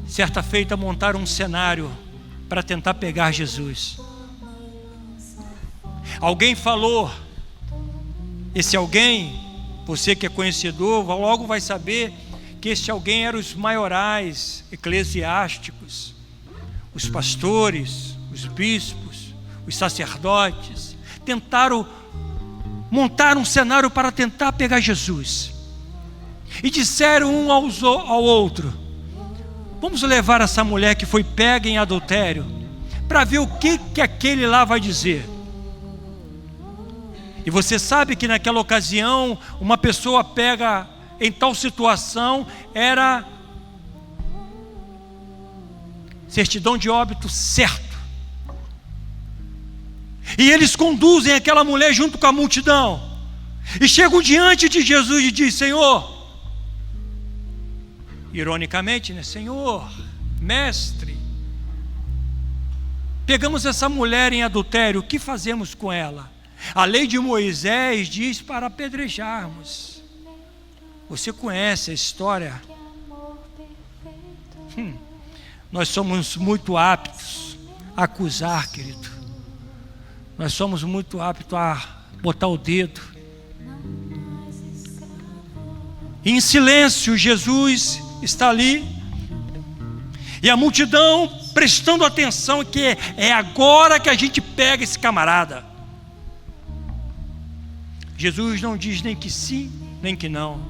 Speaker 1: Certa feita montaram um cenário para tentar pegar Jesus. Alguém falou, esse alguém, você que é conhecedor, logo vai saber que este alguém eram os maiorais eclesiásticos, os pastores, os bispos, os sacerdotes. Tentaram montar um cenário para tentar pegar Jesus. E disseram um ao outro: Vamos levar essa mulher que foi pega em adultério para ver o que aquele lá vai dizer. E você sabe que naquela ocasião, uma pessoa pega em tal situação era certidão de óbito certo. E eles conduzem aquela mulher junto com a multidão. E chegam diante de Jesus e dizem: Senhor, ironicamente, né? Senhor, mestre, pegamos essa mulher em adultério, o que fazemos com ela? A lei de Moisés diz para apedrejarmos. Você conhece a história? Nós somos muito aptos a acusar, querido. Nós somos muito aptos a botar o dedo. E em silêncio, Jesus está ali. E a multidão prestando atenção que é agora que a gente pega esse camarada. Jesus não diz nem que sim, nem que não.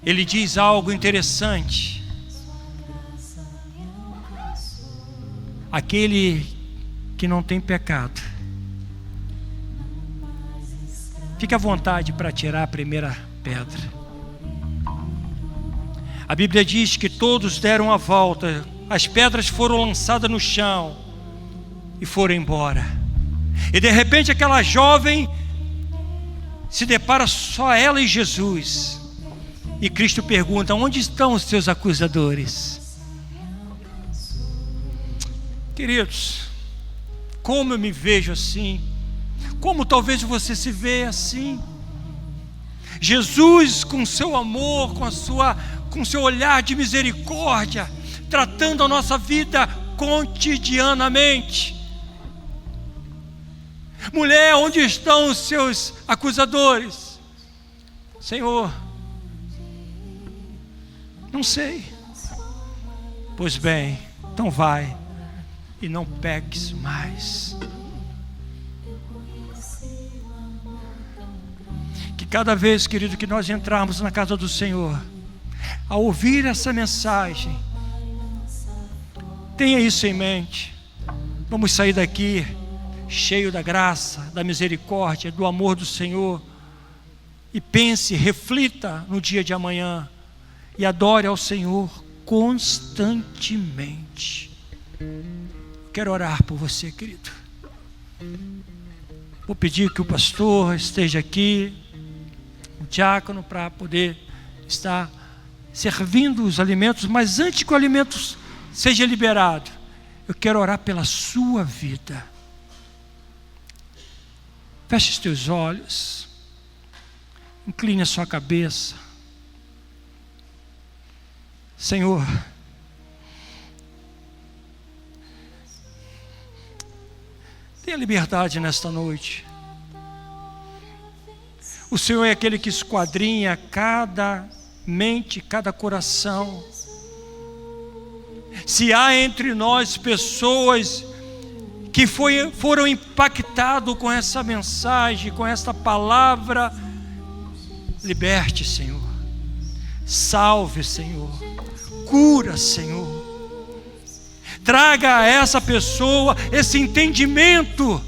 Speaker 1: Ele diz algo interessante. Aquele que não tem pecado, fique à vontade para tirar a primeira pedra. A Bíblia diz que todos deram a volta, as pedras foram lançadas no chão e foram embora. E de repente aquela jovem se depara só ela e Jesus. E Cristo pergunta: onde estão os teus acusadores? Queridos, como eu me vejo assim, como talvez você se vê assim. Jesus, com seu amor, com seu olhar de misericórdia, tratando a nossa vida cotidianamente. Mulher, onde estão os seus acusadores? Senhor, não sei. Pois bem, então vai e não peques mais. Que cada vez, querido, que nós entrarmos na casa do Senhor, ao ouvir essa mensagem, tenha isso em mente. Vamos sair daqui cheio da graça, da misericórdia, do amor do Senhor. E pense, reflita no dia de amanhã e adore ao Senhor constantemente. Quero orar por você, querido. Vou pedir que o pastor esteja aqui, o diácono, para poder estar servindo os alimentos, mas antes que o alimento seja liberado, eu quero orar pela sua vida. Feche os teus olhos, incline a sua cabeça. Senhor, tenha liberdade nesta noite. O Senhor é aquele que esquadrinha cada mente, cada coração. Se há entre nós pessoas que foram impactados com essa mensagem, com essa palavra, liberte, Senhor. Salve, Senhor. Cura, Senhor. Traga a essa pessoa esse entendimento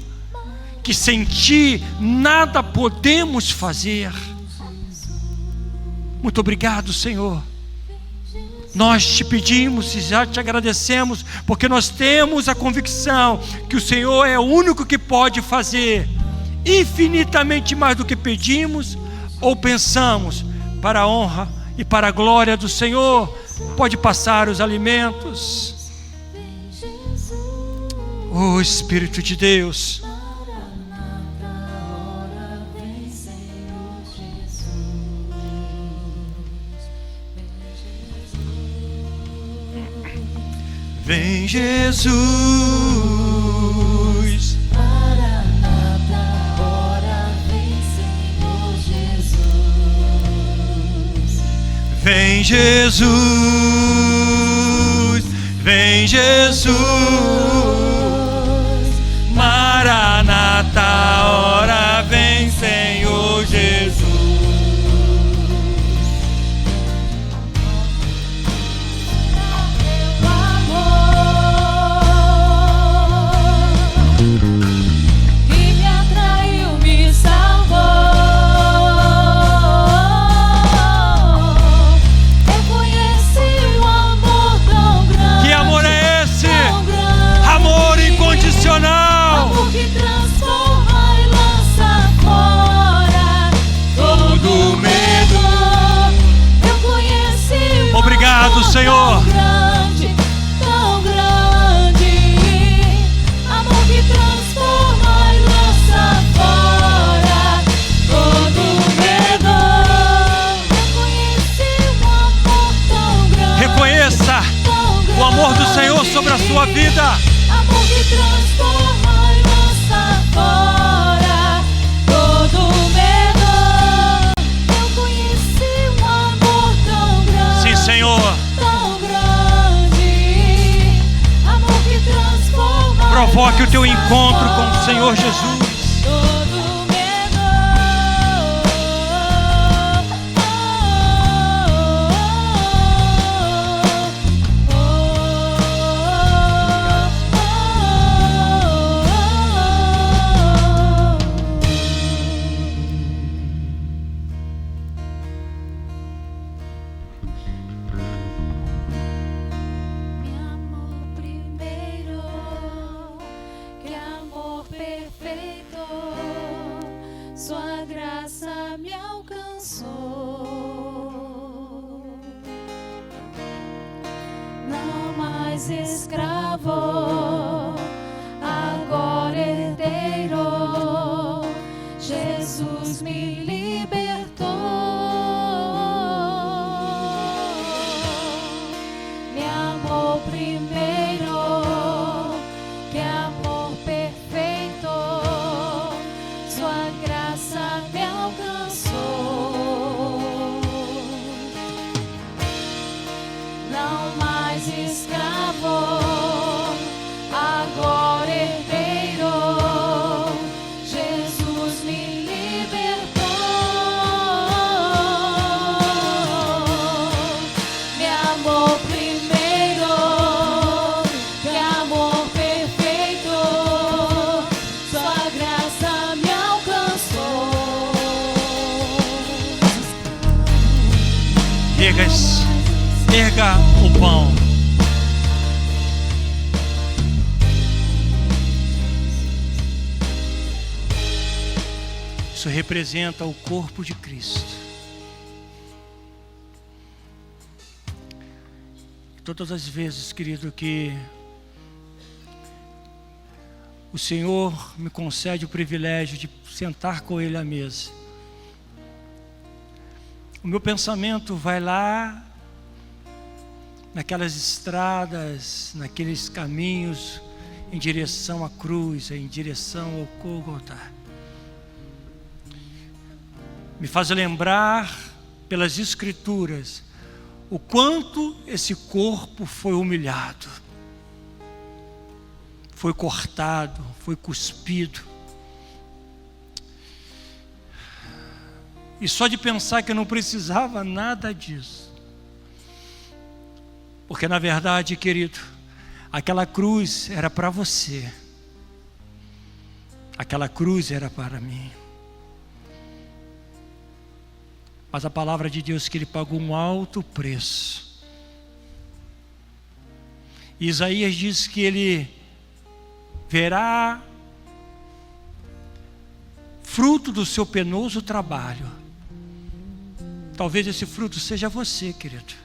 Speaker 1: que sem Ti nada podemos fazer. Muito obrigado, Senhor. Nós te pedimos e já te agradecemos, porque nós temos a convicção que o Senhor é o único que pode fazer infinitamente mais do que pedimos ou pensamos, para a honra e para a glória do Senhor. Pode passar os alimentos. Oh Espírito de Deus, vem Jesus,
Speaker 2: Maranata, ora vem Senhor Jesus.
Speaker 1: vem Jesus, vem Jesus, Maranata, ora vem Senhor Jesus. Provoque o teu encontro com o Senhor Jesus.
Speaker 2: Sua graça me alcançou. Não mais escravo, agora herdeiro. Jesus me libertou. Me amou primeiro, que amor perfeito. Sua graça me alcançou. Não mais escravo, agora herdeiro. Jesus me libertou. Me amou primeiro, que amor perfeito. Sua graça me alcançou.
Speaker 1: Erga o pão. Isso representa o corpo de Cristo. Todas as vezes, querido, que o Senhor me concede o privilégio de sentar com Ele à mesa, o meu pensamento vai lá naquelas estradas, naqueles caminhos em direção à cruz, em direção ao Gólgota. Me faz lembrar pelas Escrituras o quanto esse corpo foi humilhado, foi cortado, foi cuspido. E só de pensar que eu não precisava nada disso. Porque na verdade, querido, aquela cruz era para você. Aquela cruz era para mim. Mas a palavra de Deus que Ele pagou um alto preço. E Isaías diz que Ele verá fruto do seu penoso trabalho. Talvez esse fruto seja você, querido.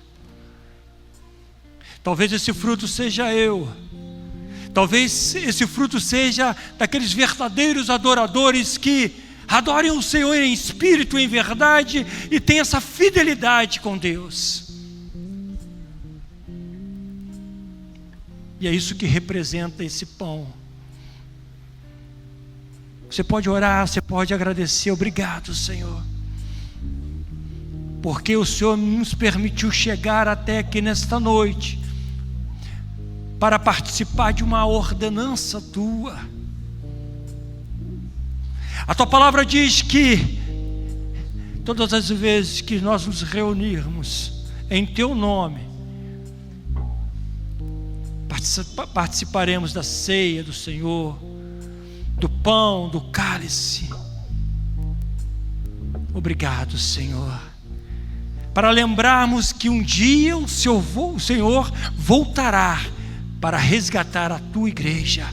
Speaker 1: Talvez esse fruto seja eu. Talvez esse fruto seja daqueles verdadeiros adoradores que adorem o Senhor em espírito e em verdade e tenham essa fidelidade com Deus. E é isso que representa esse pão. Você pode orar, você pode agradecer. Obrigado, Senhor, porque o Senhor nos permitiu chegar até aqui nesta noite para participar de uma ordenança Tua. A Tua palavra diz que todas as vezes que nós nos reunirmos em Teu nome, participaremos da ceia do Senhor, do pão, do cálice. Obrigado, Senhor, para lembrarmos que um dia o Senhor voltará para resgatar a Tua igreja.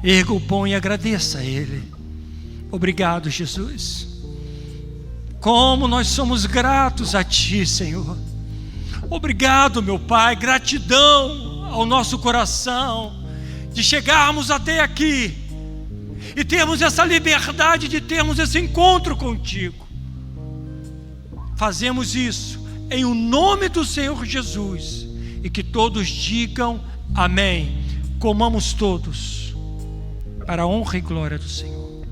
Speaker 1: Erga o pão e agradeça a Ele. Obrigado, Jesus. Como nós somos gratos a Ti, Senhor. Obrigado, meu Pai. Gratidão ao nosso coração de chegarmos até aqui e termos essa liberdade de termos esse encontro contigo. Fazemos isso em o nome do Senhor Jesus, e que todos digam amém. Comamos todos para a honra e glória do Senhor.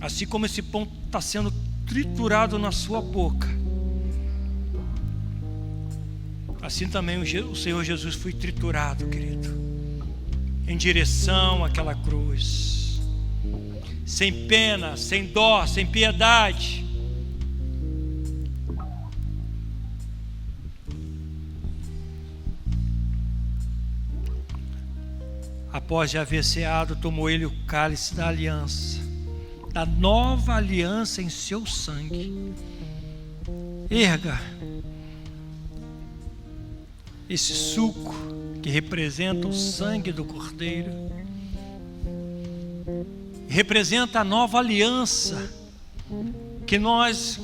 Speaker 1: Assim como esse pão está sendo triturado na sua boca, assim também o Senhor Jesus foi triturado, querido, em direção àquela cruz, sem pena, sem dó, sem piedade. Após já haver ceado, tomou ele o cálice da aliança, da nova aliança em seu sangue. Erga esse suco que representa o sangue do Cordeiro, representa a nova aliança, que nós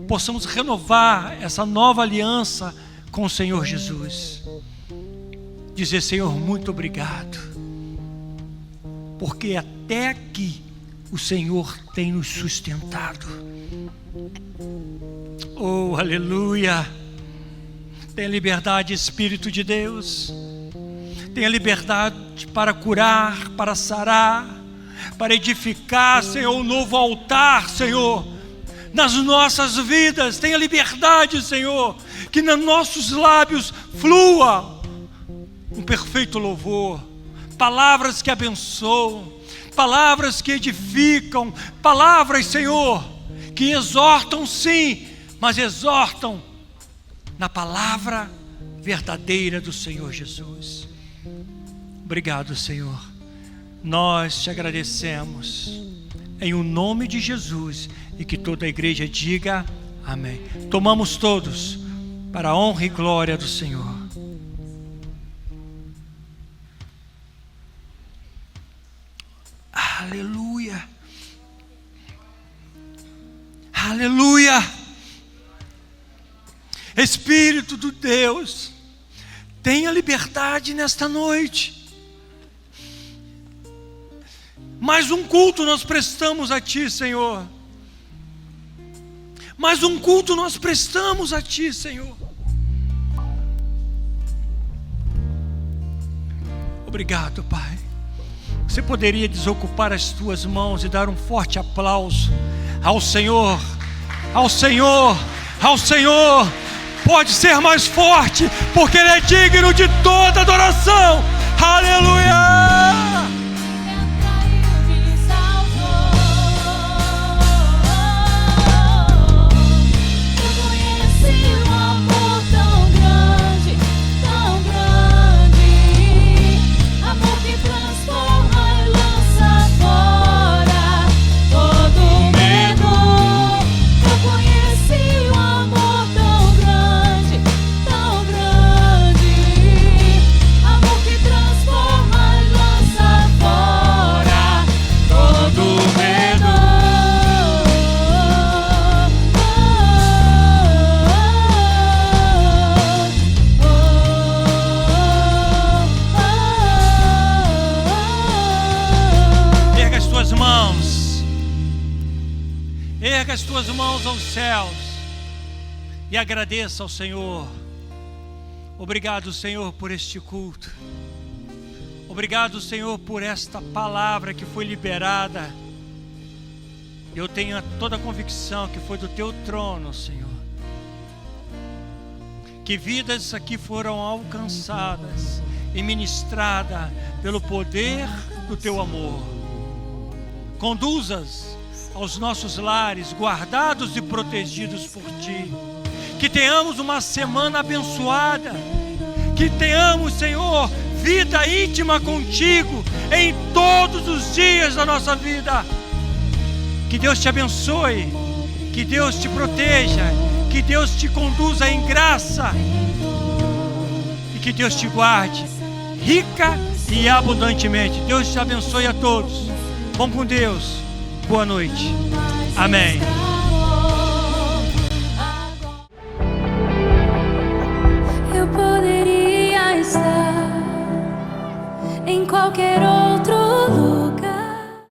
Speaker 1: possamos renovar essa nova aliança com o Senhor Jesus. Dizer: Senhor, muito obrigado, porque até aqui o Senhor tem nos sustentado. Oh, aleluia! Tenha liberdade, Espírito de Deus. Tenha liberdade para curar, para sarar, para edificar, Senhor, um novo altar, Senhor, nas nossas vidas. Tenha liberdade, Senhor, que nos nossos lábios flua um perfeito louvor, palavras que abençoam, palavras que edificam, palavras, Senhor, que exortam sim, mas exortam na palavra verdadeira do Senhor Jesus. Obrigado, Senhor. Nós te agradecemos em o nome de Jesus, e que toda a igreja diga amém. Tomamos todos para a honra e glória do Senhor. Aleluia, aleluia. Espírito de Deus, tenha liberdade nesta noite. Mais um culto nós prestamos a Ti, Senhor. Mais um culto nós prestamos a Ti, Senhor. Obrigado, Pai. Você poderia desocupar as tuas mãos e dar um forte aplauso ao Senhor, ao Senhor, ao Senhor. Pode ser mais forte, porque Ele é digno de toda adoração. Aleluia! Erga as tuas mãos aos céus e agradeça ao Senhor. Obrigado, Senhor, por este culto. Obrigado, Senhor, por esta palavra que foi liberada. Eu tenho toda a convicção que foi do Teu trono, Senhor. Que vidas aqui foram alcançadas e ministradas pelo poder do Teu amor. Conduza-as aos nossos lares, guardados e protegidos por Ti. Que tenhamos uma semana abençoada. Que tenhamos, Senhor, vida íntima contigo em todos os dias da nossa vida. Que Deus te abençoe, que Deus te proteja, que Deus te conduza em graça e que Deus te guarde rica e abundantemente. Deus te abençoe a todos. Vão com Deus. Boa noite. Amém.
Speaker 2: Eu poderia estar em qualquer